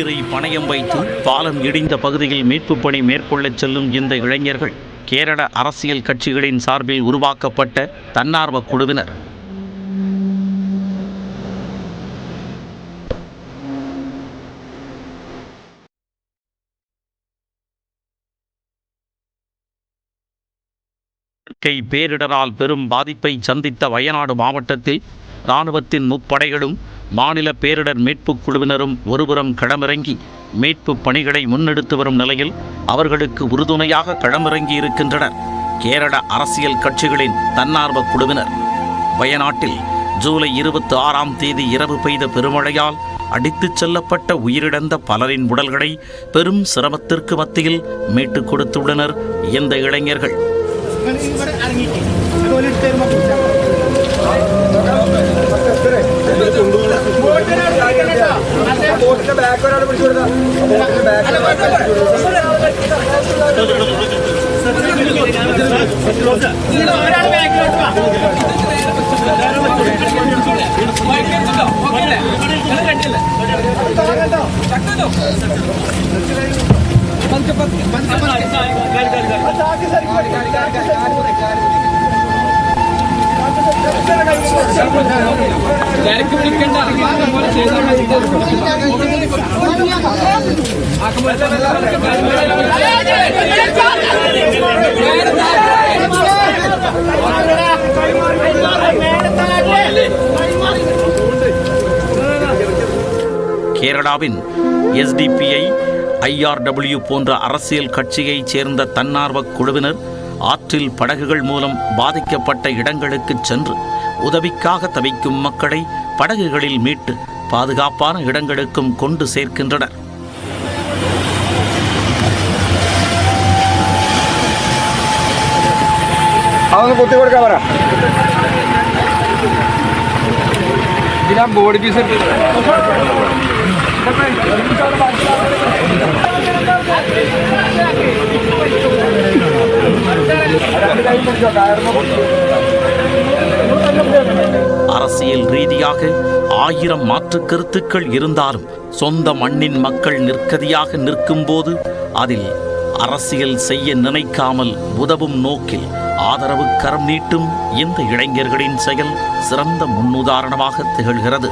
உயிரை பணயம் வைத்து பாலம் இடிந்த பகுதியில் மீட்புப் பணி மேற்கொள்ளச் செல்லும் இந்த இளைஞர்கள் கேரள அரசியல் கட்சிகளின் சார்பில் உருவாக்கப்பட்ட தன்னார்வ குழுவினர். இயற்கை பேரிடரால் பெரும் பாதிப்பை சந்தித்த வயநாடு மாவட்டத்தில் இராணுவத்தின் முப்படைகளும் மாநில பேரிடர் மீட்புக் குழுவினரும் ஒருபுறம் களமிறங்கி மீட்புப் பணிகளை முன்னெடுத்து வரும் நிலையில் அவர்களுக்கு உறுதுணையாக களமிறங்கி இருக்கின்றனர் கேரள அரசியல் கட்சிகளின் தன்னார்வ குழுவினர். வயநாட்டில் ஜூலை 26 இரவு பெய்த பெருமழையால் அடித்துச் செல்லப்பட்ட உயிரிழந்த பலரின் உடல்களை பெரும் சிரமத்திற்கு மத்தியில் மீட்டுக் கொடுத்துள்ளனர் இந்த இளைஞர்கள். கேரளாவின் SDPI, IRW போன்ற அரசியல் கட்சியைச் சேர்ந்த தன்னார்வ குழுவினர் ஆற்றில் படகுகள் மூலம் பாதிக்கப்பட்ட இடங்களுக்கு சென்று உதவிக்காக தவிக்கும் மக்களை படகுகளில் மீட்டு பாதுகாப்பான இடங்களுக்கும் கொண்டு சேர்க்கின்றனர். அரசியல் ரீதியாக 1000 மாற்று கருத்துக்கள் இருந்தாலும் சொந்த மண்ணின் மக்கள் நிற்கதியாக நிற்கும் போது அதில் அரசியல் செய்ய நினைக்காமல் உதவும் நோக்கில் ஆதரவு கரம் நீட்டும் இந்த இளைஞர்களின் செயல் சிறந்த முன்னுதாரணமாக திகழ்கிறது.